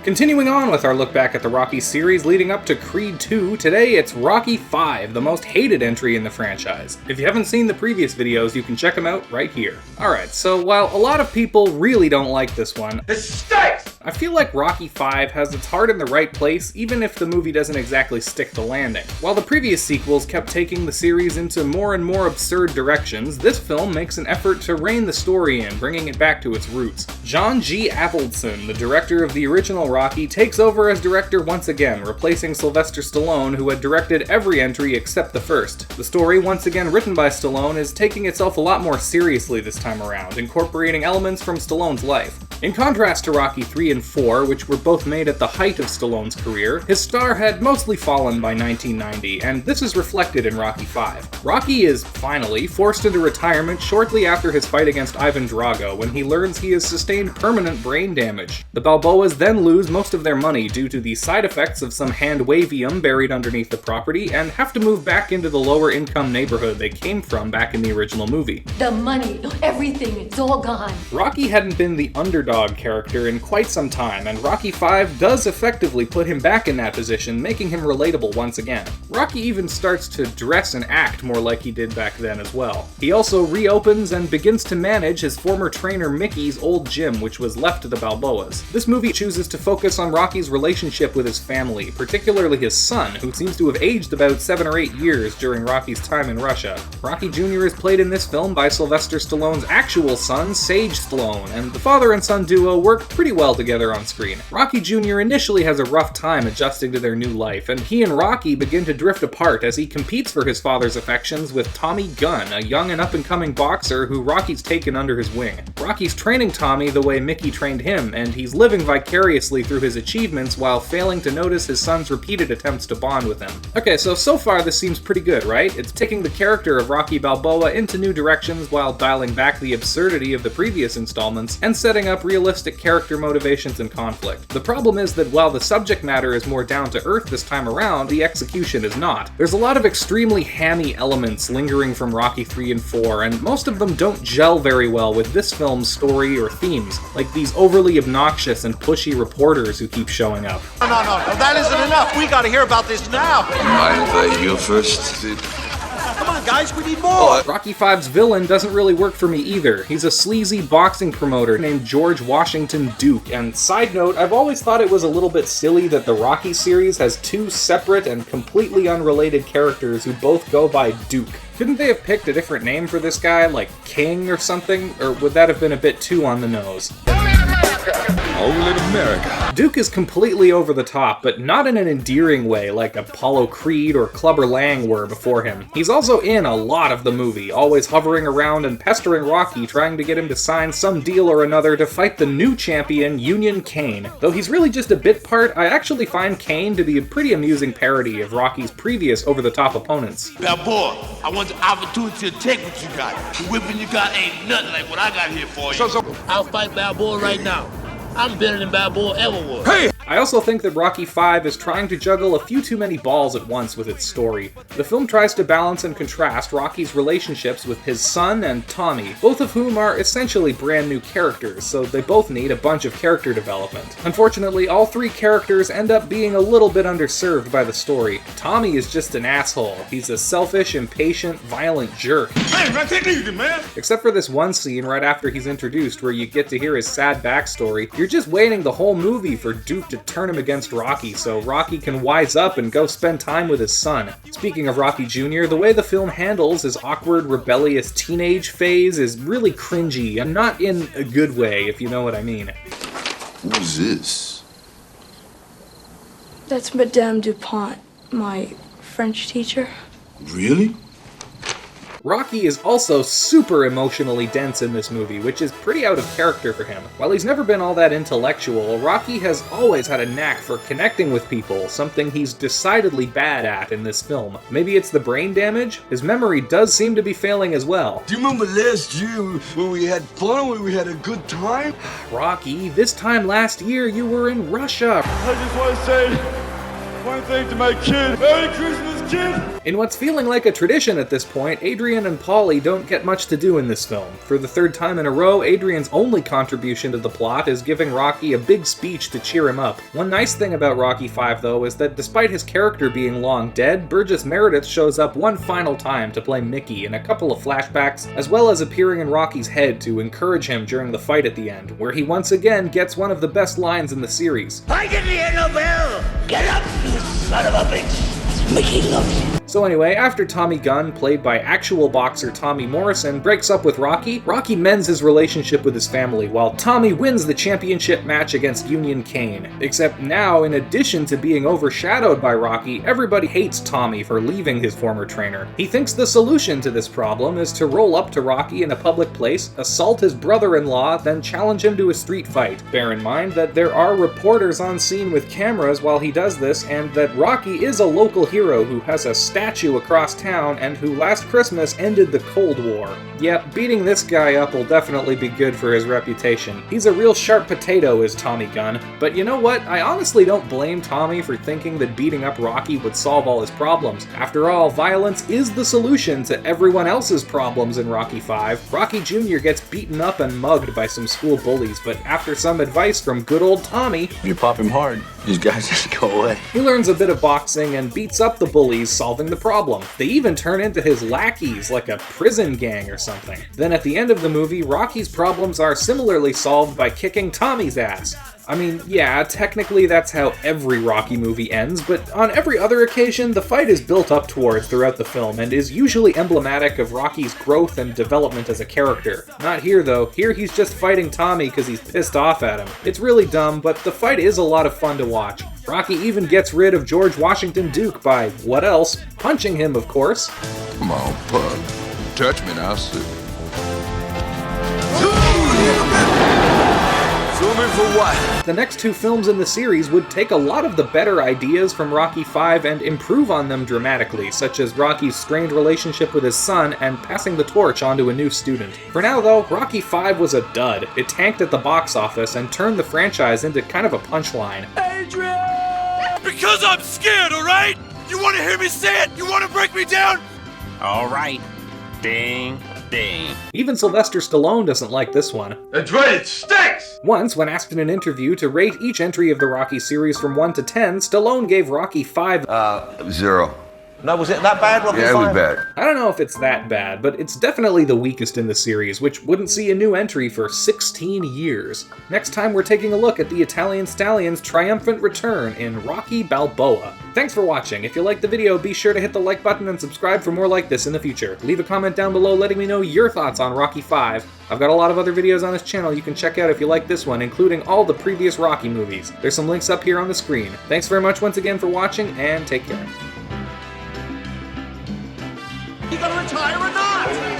Continuing on with our look back at the Rocky series leading up to Creed 2, today it's Rocky 5, the most hated entry in the franchise. If you haven't seen the previous videos, you can check them out right here. Alright, so while a lot of people really don't like this one, it stinks! I feel like Rocky 5 has its heart in the right place, even if the movie doesn't exactly stick the landing. While the previous sequels kept taking the series into more and more absurd directions, this film makes an effort to rein the story in, bringing it back to its roots. John G. Avildsen, the director of the original Rocky, takes over as director once again, replacing Sylvester Stallone, who had directed every entry except the first. The story, once again written by Stallone, is taking itself a lot more seriously this time around, incorporating elements from Stallone's life. In contrast to Rocky 3 and 4, which were both made at the height of Stallone's career, his star had mostly fallen by 1990, and this is reflected in Rocky 5. Rocky is, finally, forced into retirement shortly after his fight against Ivan Drago, when he learns he has sustained permanent brain damage. The Balboas then lose most of their money due to the side effects of some hand-wavium buried underneath the property, and have to move back into the lower-income neighborhood they came from back in the original movie. The money, everything, it's all gone. Rocky hadn't been the underdog character in quite some time, and Rocky 5 does effectively put him back in that position, making him relatable once again. Rocky even starts to dress and act more like he did back then as well. He also reopens and begins to manage his former trainer Mickey's old gym, which was left to the Balboas. This movie chooses to focus on Rocky's relationship with his family, particularly his son, who seems to have aged about 7 or 8 years during Rocky's time in Russia. Rocky Jr. is played in this film by Sylvester Stallone's actual son, Sage Stallone, and the father and son duo work pretty well together on screen. Rocky Jr. initially has a rough time adjusting to their new life, and he and Rocky begin to drift apart as he competes for his father's affections with Tommy Gunn, a young and up-and-coming boxer who Rocky's taken under his wing. Rocky's training Tommy the way Mickey trained him, and he's living vicariously through his achievements while failing to notice his son's repeated attempts to bond with him. Okay, so far this seems pretty good, right? It's taking the character of Rocky Balboa into new directions while dialing back the absurdity of the previous installments and setting up realistic character motivations and conflict. The problem is that while the subject matter is more down to earth this time around, the execution is not. There's a lot of extremely hammy elements lingering from Rocky 3 and 4, and most of them don't gel very well with this film's story or themes, like these overly obnoxious and pushy reporters who keep showing up. No, that isn't enough. We gotta hear about this now. Mind if I heal first? Come on, guys, we need more! Rocky V's villain doesn't really work for me either. He's a sleazy boxing promoter named George Washington Duke, and side note, I've always thought it was a little bit silly that the Rocky series has two separate and completely unrelated characters who both go by Duke. Couldn't they have picked a different name for this guy, like King or something? Or would that have been a bit too on the nose? Only in America. Duke is completely over the top, but not in an endearing way like Apollo Creed or Clubber Lang were before him. He's also in a lot of the movie, always hovering around and pestering Rocky, trying to get him to sign some deal or another to fight the new champion, Union Kane. Though he's really just a bit part, I actually find Kane to be a pretty amusing parody of Rocky's previous over-the-top opponents. Balboa, I want the opportunity to take what you got. The whipping you got ain't nothing like what I got here for you. I'll fight Balboa right now. I'm better than Balboa ever was. Hey! I also think that Rocky 5 is trying to juggle a few too many balls at once with its story. The film tries to balance and contrast Rocky's relationships with his son and Tommy, both of whom are essentially brand new characters, so they both need a bunch of character development. Unfortunately, all three characters end up being a little bit underserved by the story. Tommy is just an asshole. He's a selfish, impatient, violent jerk. Hey, man, take it easy, man! Except for this one scene right after he's introduced where you get to hear his sad backstory, you're just waiting the whole movie for Duke to turn him against Rocky so Rocky can wise up and go spend time with his son. Speaking of Rocky Jr., the way the film handles his awkward, rebellious teenage phase is really cringy, and not in a good way, if you know what I mean. Who's this? That's Madame Dupont, my French teacher. Really? Rocky is also super emotionally dense in this movie, which is pretty out of character for him. While he's never been all that intellectual, Rocky has always had a knack for connecting with people, something he's decidedly bad at in this film. Maybe it's the brain damage? His memory does seem to be failing as well. Do you remember last year when we had fun, when we had a good time? Rocky, this time last year you were in Russia. I just want to say one thing to my kid. Merry Christmas, In what's feeling like a tradition at this point, Adrian and Paulie don't get much to do in this film. For the third time in a row, Adrian's only contribution to the plot is giving Rocky a big speech to cheer him up. One nice thing about Rocky V, though, is that despite his character being long dead, Burgess Meredith shows up one final time to play Mickey in a couple of flashbacks, as well as appearing in Rocky's head to encourage him during the fight at the end, where he once again gets one of the best lines in the series. I didn't hear no bell! Get up, you son of a bitch! Mickey loves you. So anyway, after Tommy Gunn, played by actual boxer Tommy Morrison, breaks up with Rocky, Rocky mends his relationship with his family, while Tommy wins the championship match against Union Kane. Except now, in addition to being overshadowed by Rocky, everybody hates Tommy for leaving his former trainer. He thinks the solution to this problem is to roll up to Rocky in a public place, assault his brother-in-law, then challenge him to a street fight. Bear in mind that there are reporters on scene with cameras while he does this, and that Rocky is a local hero who has a statue across town and who last Christmas ended the Cold War. Yep, beating this guy up will definitely be good for his reputation. He's a real sharp potato, is Tommy Gunn. But you know what? I honestly don't blame Tommy for thinking that beating up Rocky would solve all his problems. After all, violence is the solution to everyone else's problems in Rocky V. Rocky Jr. gets beaten up and mugged by some school bullies, but after some advice from good old Tommy, You pop him hard, these guys just go away. he learns a bit of boxing and beats up the bullies, solving the problem. They even turn into his lackeys, like a prison gang or something. Then at the end of the movie, Rocky's problems are similarly solved by kicking Tommy's ass. I mean, yeah, technically that's how every Rocky movie ends, but on every other occasion, the fight is built up towards throughout the film and is usually emblematic of Rocky's growth and development as a character. Not here though. Here he's just fighting Tommy because he's pissed off at him. It's really dumb, but the fight is a lot of fun to watch. Rocky even gets rid of George Washington Duke by, what else? Punching him, of course. Come on, pug. Touch me now, Sue. Zooming for what? The next two films in the series would take a lot of the better ideas from Rocky V and improve on them dramatically, such as Rocky's strained relationship with his son and passing the torch onto a new student. For now though, Rocky V was a dud. It tanked at the box office and turned the franchise into kind of a punchline. Because I'm scared, alright? You wanna hear me say it? You wanna break me down? Alright. Ding, ding. Even Sylvester Stallone doesn't like this one. That's right, it stinks! Once, when asked in an interview to rate each entry of the Rocky series from 1 to 10, Stallone gave Rocky V 0. No, was it that bad, Rocky Yeah, it was bad. I don't know if it's that bad, but it's definitely the weakest in the series, which wouldn't see a new entry for 16 years. Next time we're taking a look at the Italian Stallion's triumphant return in Rocky Balboa. Thanks for watching. If you liked the video, be sure to hit the like button and subscribe for more like this in the future. Leave a comment down below letting me know your thoughts on Rocky V. I've got a lot of other videos on this channel you can check out if you like this one, including all the previous Rocky movies. There's some links up here on the screen. Thanks very much once again for watching, and take care. You gonna retire or not?